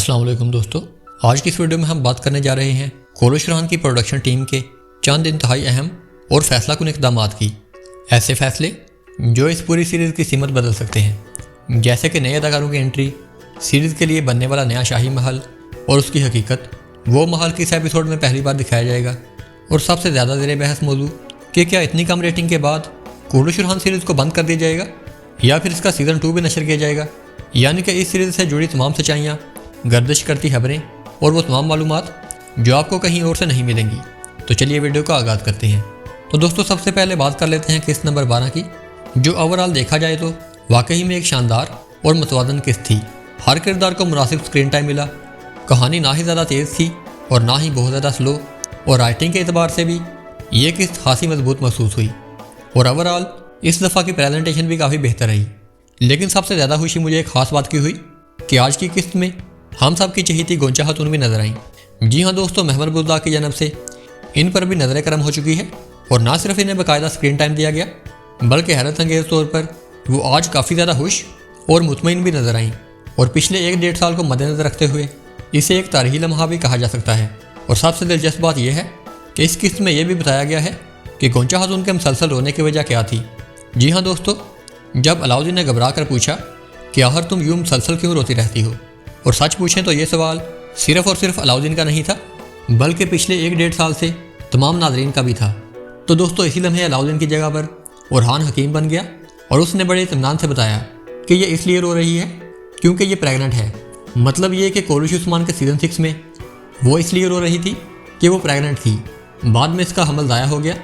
अस्सलाम वालेकुम दोस्तों, आज की इस वीडियो में हम बात करने जा रहे हैं कोरोश रहान की प्रोडक्शन टीम के चंद इंतहाई अहम और फैसला कुन इक़दामात की। ऐसे फैसले जो इस पूरी सीरीज़ की सीमत बदल सकते हैं, जैसे कि नए अदाकारों की एंट्री, सीरीज़ के लिए बनने वाला नया शाही महल और उसकी हकीकत, वो महल किस एपिसोड में पहली बार दिखाया जाएगा, और सबसे ज़्यादा ज़ेर बहस मौजू कि क्या इतनी कम रेटिंग के बाद कोरोश रहान सीरीज़ को बंद कर दिया जाएगा या फिर इसका सीज़न 2 भी नशर किया जाएगा। यानी कि इस सीरीज़ से जुड़ी तमाम सच्चाइयाँ, गर्दिश करती खबरें और वो तमाम मालूमात जो आपको कहीं और से नहीं मिलेंगी। तो चलिए वीडियो का आगाज़ करते हैं। तो दोस्तों, सबसे पहले बात कर लेते हैं किस्त नंबर 12 की, जो ओवरऑल देखा जाए तो वाकई में एक शानदार और मुतवाज़न किस्त थी। हर किरदार को मुनासिब स्क्रीन टाइम मिला, कहानी ना ही ज़्यादा तेज़ थी और ना ही बहुत ज़्यादा स्लो, और राइटिंग के एतबार से भी ये किस्त खासी मजबूत महसूस हुई। और ओवरऑल इस दफ़ा की प्रेजेंटेशन भी काफ़ी बेहतर रही। लेकिन सबसे ज़्यादा खुशी मुझे एक ख़ास बात की हुई कि आज की किस्त में हम सब की चहेती गोंचा खातून भी नजर आई। जी हाँ दोस्तों, महमद बुज़दार की जनब से इन पर भी नजर करम हो चुकी है, और ना सिर्फ इन्हें बाकायदा स्क्रीन टाइम दिया गया, बल्कि हैरत अंगेज़ तौर पर वो आज काफ़ी ज़्यादा खुश और मुतमईन भी नजर आईं। और पिछले 1-1.5 साल को मद्देनजर रखते हुए इसे एक तारीखी लम्हा भी कहा जा सकता है। और सबसे दिलचस्प बात यह है कि इस किस्त में यह भी बताया गया है कि गोंचा खातून के मुसलसल रोने की वजह क्या थी। जी हाँ दोस्तों, जब अलाउद्दीन ने घबरा कर पूछा कि आखिर तुम यूँ मुसलसल क्यों रोती रहती हो, और सच पूछें तो ये सवाल सिर्फ और सिर्फ अलाउद्दीन का नहीं था, बल्कि पिछले 1-1.5 साल से तमाम नाज़रीन का भी था। तो दोस्तों, इसी लम्हे अलाउद्दीन की जगह पर ओरहान हकीम बन गया, और उसने बड़े इत्मीनान से बताया कि ये इसलिए रो रही है क्योंकि ये प्रेग्नेंट है। मतलब ये कि कोरोश उस्मान के सीज़न 6 में वो इसलिए रो रही थी कि वो प्रेग्नेंट थी। बाद में इसका हमल ज़ाया हो गया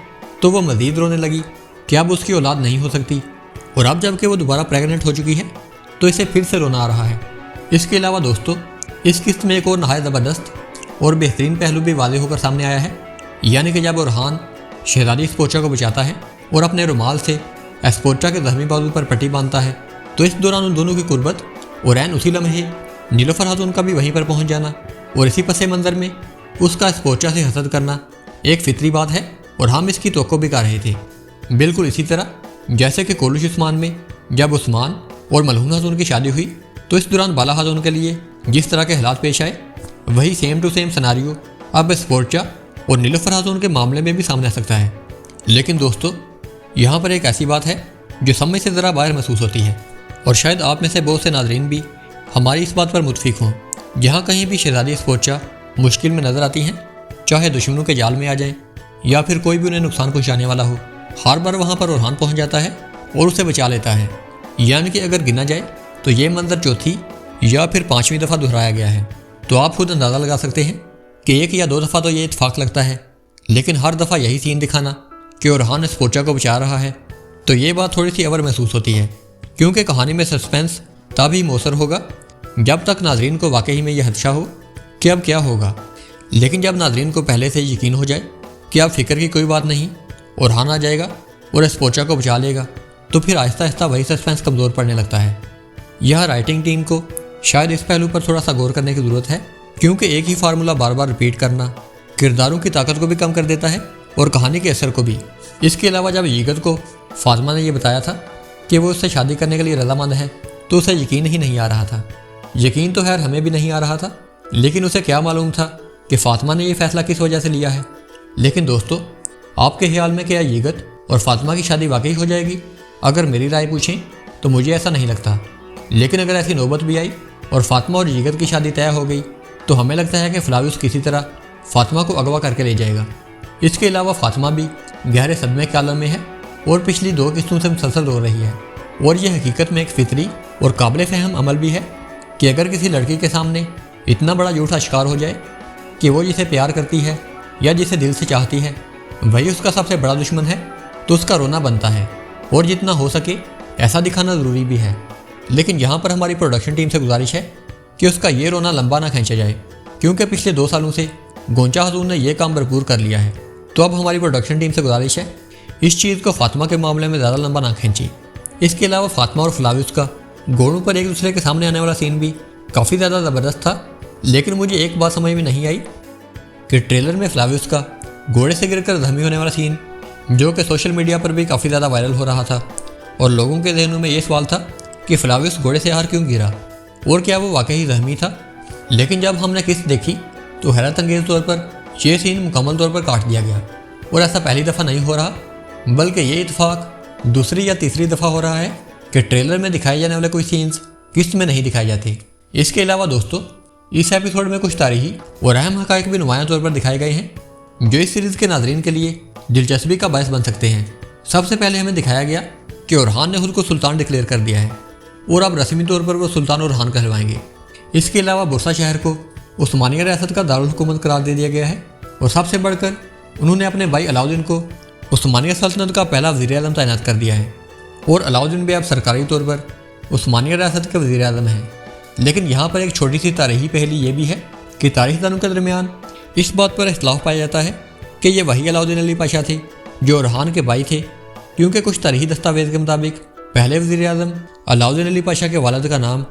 तो वो मज़ीद रोने लगी कि अब उसकी औलाद नहीं हो सकती, और अब जबकि वो दोबारा प्रेग्नेंट हो चुकी है तो इसे फिर से रोना आ रहा है। इसके अलावा दोस्तों, इस किस्त में एक और नहायत ज़बरदस्त और बेहतरीन पहलू भी वाज़ेह होकर सामने आया है। यानी कि जब ओरहान शहज़ादी स्पोर्चा को बचाता है और अपने रुमाल से स्पोर्चा के ज़ख्मी बाजू पर पट्टी बांधता है, तो इस दौरान उन दोनों की कुर्बत और ऐन उसी लम्हे नीलोफर खातून का भी वहीं पर पहुँच जाना और इसी पस मंज़र में उसका स्पोर्चा से हसद करना एक फितरी बात है, और हम इसकी तवक्को भी कर रहे थे। बिल्कुल इसी तरह जैसे कि कोरोश उस्मान में जब उस्मान और मलहून खातून की शादी हुई, तो इस दौरान बाला खातून के लिए जिस तरह के हालात पेश आए, वही सेम टू सेम सिनारियो अब स्पोर्चा और नीलोफर खातून के मामले में भी सामने आ सकता है। लेकिन दोस्तों, यहाँ पर एक ऐसी बात है जो समझ से ज़रा बाहर महसूस होती है, और शायद आप में से बहुत से नाज़रीन भी हमारी इस बात पर मुतफिक हों। जहाँ कहीं भी शहज़ादी स्पोर्चा मुश्किल में नज़र आती हैं, चाहे दुश्मनों के जाल में आ जाएँ या फिर कोई भी उन्हें नुकसान पहुँचाने वाला हो, हर बार वहाँ पर ओरहान पहुँच जाता है और उसे बचा लेता है। यानी कि अगर गिना जाए तो ये मंजर चौथी या फिर 5वीं दफ़ा दोहराया गया है। तो आप खुद अंदाज़ा लगा सकते हैं कि 1 या 2 दफ़ा तो ये इत्फाक लगता है, लेकिन हर दफ़ा यही सीन दिखाना कि ओरहान स्पोर्चा को बचा रहा है, तो ये बात थोड़ी सी अवर महसूस होती है, क्योंकि कहानी में सस्पेंस तभी मौसर होगा जब तक नाजरीन को वाकई में यह खदशा हो कि अब क्या होगा। लेकिन जब नाजरीन को पहले से यकीन हो जाए कि अब फिक्र की कोई बात नहीं, ओरहान आ जाएगा और स्पोर्चा को बचा लेगा, तो फिर आहिस्ता आहिस्ता वही सस्पेंस कमज़ोर पड़ने लगता है। यह राइटिंग टीम को शायद इस पहलू पर थोड़ा सा गौर करने की ज़रूरत है, क्योंकि एक ही फार्मूला बार बार रिपीट करना किरदारों की ताकत को भी कम कर देता है और कहानी के असर को भी। इसके अलावा जब यीगत को फातिमा ने यह बताया था कि वो उससे शादी करने के लिए रज़ामंद है, तो उसे यकीन ही नहीं आ रहा था। यकीन तो खैर हमें भी नहीं आ रहा था, लेकिन उसे क्या मालूम था कि फातिमा ने यह फ़ैसला किस वजह से लिया है। लेकिन दोस्तों, आपके ख्याल में क्या यीगत और फातिमा की शादी वाकई हो जाएगी? अगर मेरी राय पूछें तो मुझे ऐसा नहीं लगता। लेकिन अगर ऐसी नौबत भी आई और फातिमा और यीगत की शादी तय हो गई, तो हमें लगता है कि फ्लाविस किसी तरह फातिमा को अगवा करके ले जाएगा। इसके अलावा फातिमा भी गहरे सदमे के आलम में है और पिछली 2 किस्तों से मुसलसल रो रही है, और यह हकीकत में एक फितरी और काबिल फ़हम अमल भी है कि अगर किसी लड़की के सामने इतना बड़ा झूठा शिकार हो जाए कि वो जिसे प्यार करती है या जिसे दिल से चाहती है वही उसका सबसे बड़ा दुश्मन है, तो उसका रोना बनता है, और जितना हो सके ऐसा दिखाना ज़रूरी भी है। लेकिन यहाँ पर हमारी प्रोडक्शन टीम से गुजारिश है कि उसका ये रोना लंबा ना खींचा जाए, क्योंकि पिछले 2 सालों से गोंचा खातून ने यह काम भरपूर कर लिया है। तो अब हमारी प्रोडक्शन टीम से गुजारिश है इस चीज़ को फातिमा के मामले में ज़्यादा लंबा ना खींची। इसके अलावा फातिमा और फ्लाविस का घोड़ों पर एक दूसरे के सामने आने वाला सीन भी काफ़ी ज़्यादा ज़बरदस्त था। लेकिन मुझे एक बात समझ में नहीं आई कि ट्रेलर में फ्लाविस का घोड़े से गिरकर ज़ख्मी होने वाला सीन, जो कि सोशल मीडिया पर भी काफ़ी ज़्यादा वायरल हो रहा था, और लोगों के जहनों में ये सवाल था कि फ्लाविस घोड़े से हार क्यों गिरा, और क्या वो वाकई ज़ख्मी था। लेकिन जब हमने किस्त देखी तो हैरत अंगेज तौर पर ये सीन मुकम्मल तौर पर काट दिया गया। और ऐसा पहली दफ़ा नहीं हो रहा, बल्कि ये इत्तेफाक दूसरी या तीसरी दफ़ा हो रहा है कि ट्रेलर में दिखाए जाने वाले कोई सीन्स किस्त में नहीं दिखाए जाते। इसके अलावा दोस्तों, इस एपिसोड में कुछ तारीखी और अहम हक़ाइक़ भी नुमायां तौर पर दिखाए गए हैं जो इस सीरीज़ के नाज़रीन के लिए दिलचस्पी का बायस बन सकते हैं। सबसे पहले हमें दिखाया गया कि ओरहान ने खुद को सुल्तान डिक्लेयर कर दिया है और अब रस्मी तौर पर वो सुल्तान ओरहान कहलवाएंगे। इसके अलावा बुरसा शहर को उस्मानिया रियासत का दारुल हुकूमत करार दे दिया गया है और सबसे बढ़कर उन्होंने अपने भाई अलाउद्दीन को उस्मानिया सल्तनत का पहला वज़ीर-ए-आज़म तैनात कर दिया है और अलाउद्दीन भी अब सरकारी तौर पर उस्मानिया रियासत के वज़ीर-ए-आज़म हैं। लेकिन यहाँ पर एक छोटी सी तारीखी पहली ये भी है कि तारीखदानों के दरमियान इस बात पर इख्तिलाफ पाया जाता है कि ये वही अलाउद्दीन अली पाशा थे जो ओरहान के भाई थे, क्योंकि कुछ तारीखी दस्तावेज़ के मुताबिक पहले वज़ीर-ए-आज़म अलाउद्दीन अली पाशा के वालिद का नाम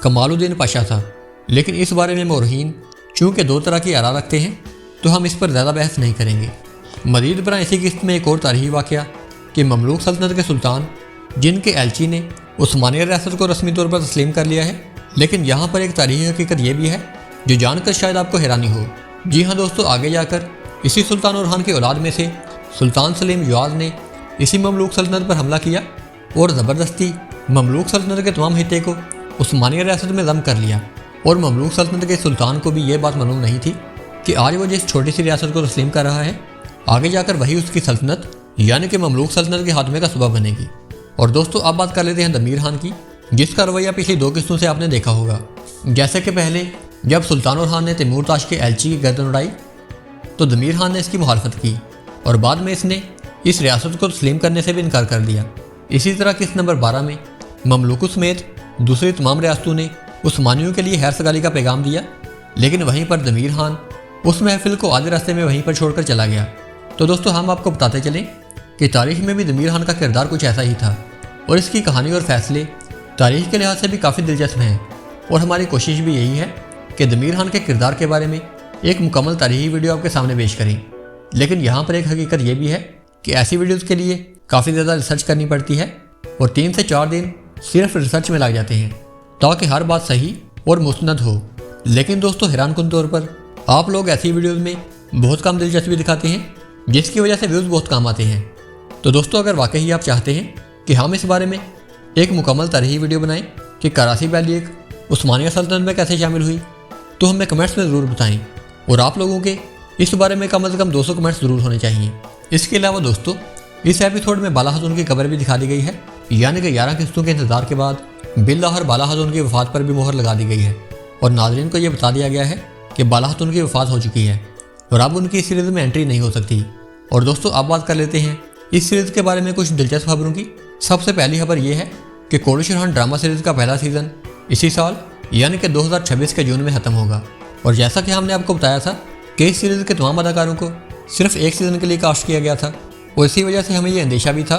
कमालुद्दीन पाशा था। लेकिन इस बारे में मोरहीन चूँकि दो तरह की आरा रखते हैं तो हम इस पर ज़्यादा बहस नहीं करेंगे। मज़ीद बरा इसी किस्त में एक और तारीखी वाक़या कि ममलूक सल्तनत के सुल्तान जिनके एलची ने उस्मानिया रियासत को रस्मी तौर पर तस्लीम कर लिया है। लेकिन यहाँ पर एक तारीखी हकीकत ये भी है जो जानकर शायद आपको हैरानी हो। जी हाँ दोस्तों, आगे जाकर इसी सुल्तान ओरहान की औलाद में से सुल्तान सलीम युआज़ ने इसी ममलूक सल्तनत पर हमला किया और ज़बरदस्ती ममलूक सल्तनत के तमाम हिस्से को उस्मानिया रियासत में ज़म कर लिया। और ममलूक सल्तनत के सुल्तान को भी ये बात मालूम नहीं थी कि आज वो जिस छोटी सी रियासत को तस्लीम कर रहा है आगे जाकर वही उसकी सल्तनत यानी कि ममलूक सल्तनत के खात्मे का सबब बनेगी। और दोस्तों, अब बात कर लेते हैं दमीर खान की, जिसका रवैया पिछली दो किस्तों से आपने देखा होगा। जैसे कि पहले जब सुल्तान ओरहान ने तैमूर ताश के एलची की गर्दन उड़ाई तो दमीर खान ने इसकी मुखालफत की और बाद में इसने इस रियासत को तस्लीम करने से भी इनकार कर दिया। इसी तरह किस्त नंबर 12 में ममलूकों समेत दूसरी तमाम रियासतों ने उस्मानियों के लिए खैर सगाली का पैगाम दिया, लेकिन वहीं पर दमीर खान उस महफिल को आधे रास्ते में वहीं पर छोड़कर चला गया। तो दोस्तों, हम आपको बताते चलें कि तारीख में भी दमीर खान का किरदार कुछ ऐसा ही था और इसकी कहानी और फैसले तारीख के लिहाज से भी काफ़ी दिलचस्प हैं। और हमारी कोशिश भी यही है कि दमीर खान के किरदार के बारे में एक मुकम्मल तारीखी वीडियो आपके सामने पेश करें। लेकिन यहाँ पर एक हकीकत ये भी है कि ऐसी वीडियोज़ के लिए काफ़ी ज़्यादा रिसर्च करनी पड़ती है और 3 से 4 दिन सिर्फ रिसर्च में लग जाते हैं ताकि हर बात सही और मुस्तनद हो। लेकिन दोस्तों, हैरानकुन तौर पर आप लोग ऐसी वीडियोज़ में बहुत कम दिलचस्पी दिखाते हैं, जिसकी वजह से व्यूज़ बहुत कम आते हैं। तो दोस्तों, अगर वाकई आप चाहते हैं कि हम इस बारे में एक मुकम्मल तारीखी वीडियो बनाएं कि कराची वैली एक उस्मानिया सल्तनत में कैसे शामिल हुई, तो हमें कमेंट्स में ज़रूर बताएं। और आप लोगों के इस बारे में कम से कम 200 कमेंट्स ज़रूर होने चाहिए। इसके अलावा दोस्तों, इस एपिसोड में बाला खातून की कब्र भी दिखा दी गई है, यानी कि 11 किस्तों के इंतजार के बाद बिल्लाहर बाला खातून की वफ़ात पर भी मोहर लगा दी गई है और नाज़रीन को यह बता दिया गया है कि बाला खातून की वफ़ात हो चुकी है और अब उनकी इस सीरीज़ में एंट्री नहीं हो सकती। और दोस्तों, अब बात कर लेते हैं इस सीरीज़ के बारे में कुछ दिलचस्प खबरों की। सबसे पहली खबर यह है कि कोलिश ओरहान ड्रामा सीरीज़ का पहला सीज़न इसी साल यानी कि 2026 के जून में ख़त्म होगा। और जैसा कि हमने आपको बताया था कि इस सीरीज़ के तमाम अदाकारों को सिर्फ एक सीज़न के लिए कास्ट किया गया था और इसी वजह से हमें ये अंदेशा भी था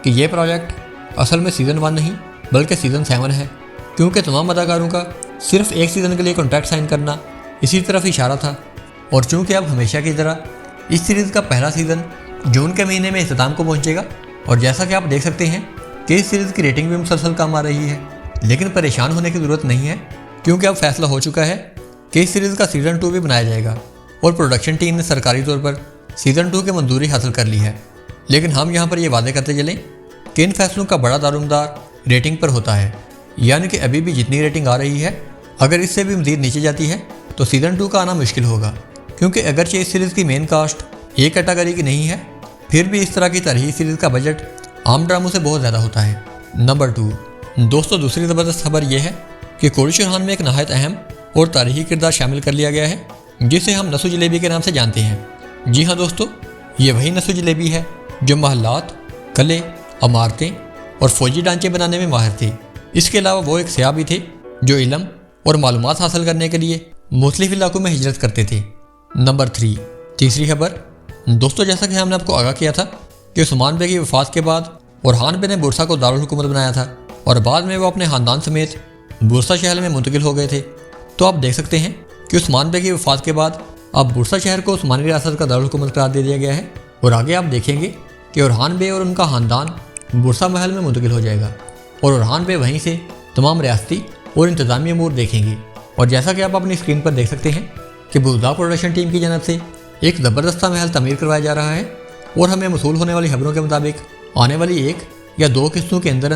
कि ये प्रोजेक्ट असल में सीज़न 1 नहीं बल्कि सीज़न 7 है, क्योंकि तमाम अदाकारों का सिर्फ एक सीज़न के लिए कॉन्ट्रैक्ट साइन करना इसी तरफ इशारा था। और चूँकि अब हमेशा की तरह इस सीरीज़ का पहला सीज़न जून के महीने में इख्तिताम को पहुँचेगा और जैसा कि आप देख सकते हैं कि इस सीरीज़ की रेटिंग भी मुसलसल कम आ रही है। लेकिन परेशान होने की ज़रूरत नहीं है, क्योंकि अब फैसला हो चुका है कि इस सीरीज़ का सीज़न 2 भी बनाया जाएगा और प्रोडक्शन टीम ने सरकारी तौर पर सीज़न 2 की मंजूरी हासिल कर ली है। लेकिन हम यहाँ पर ये वादे करते चलें कि इन फैसलों का बड़ा दारोमदार रेटिंग पर होता है, यानी कि अभी भी जितनी रेटिंग आ रही है अगर इससे भी मज़ीद नीचे जाती है तो सीज़न 2 का आना मुश्किल होगा, क्योंकि अगरचे इस सीरीज़ की मेन कास्ट एक कैटेगरी की नहीं है, फिर भी इस तरह की तारीखी सीरीज़ का बजट आम ड्रामों से बहुत ज़्यादा होता है। नंबर 2 दोस्तों, दूसरी ज़बरदस्त खबर यह है कि कोलिश ओरहान में एक नहायत अहम और तारीखी किरदार शामिल कर लिया गया है, जिसे हम नसु जलेबी के नाम से जानते हैं। जी हाँ दोस्तों, ये वही नसु जलेबी है जो महल्लात, कले, इमारतें और फौजी ढांचे बनाने में माहिर थे। इसके अलावा वो एक सयाह भी थे जो इल्म और मालूमात हासिल करने के लिए मुख्तलिफ इलाकों में हिजरत करते थे। नंबर 3 तीसरी खबर दोस्तों, जैसा कि हमने आपको आगाह किया था कि उस्मान बे की वफ़ात के बाद ओरहान बे ने बुरसा को दारुल हुकूमत बनाया था और बाद में वो अपने ख़ानदान समेत बुरसा शहर में मुंतकिल हो गए थे। तो आप देख सकते हैं कि उस्मान बे की वफ़ात के बाद अब बुरसा शहर को उस्मानी रियासत का दारुल हुकूमत करार दे दिया गया है और आगे आप देखेंगे कि ओरहान बे और उनका ख़ानदान बुरसा महल में मुंतकिल हो जाएगा और ओरहान बे वहीं से तमाम रियासती और इंतज़ामी अमूर देखेंगे। اور جیسا کہ آپ اپنی اسکرین پر دیکھ سکتے ہیں کہ بزدار پروڈکشن ٹیم کی جانب سے ایک زبردست محل تعمیر کروایا جا رہا ہے اور ہمیں موصول ہونے والی خبروں کے مطابق آنے والی 1 یا 2 قسطوں کے اندر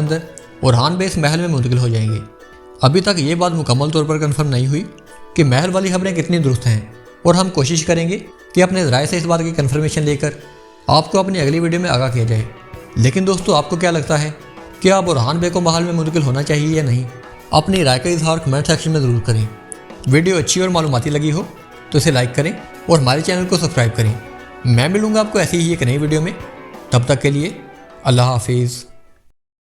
اورحان بے اس محل میں منتقل ہو جائیں گے۔ ابھی تک یہ بات مکمل طور پر کنفرم نہیں ہوئی کہ محل والی خبریں کتنی درست ہیں، اور ہم کوشش کریں گے کہ اپنے ذرائع سے اس بات کی کنفرمیشن لے کر آپ کو اپنی اگلی ویڈیو میں آگاہ کیا جائے۔ لیکن دوستو، آپ کو کیا لگتا ہے کہ آپ اورحان بے کو محل میں منتقل ہونا چاہیے یا نہیں؟ اپنی رائے کا اظہار کمنٹ سیکشن میں ضرور کریں۔ ویڈیو اچھی اور معلوماتی لگی ہو تو اسے لائک کریں اور ہمارے چینل کو سبسکرائب کریں۔ میں ملوں گا آپ کو ایسی ہی ایک نئی ویڈیو میں، تب تک کے لیے اللہ حافظ۔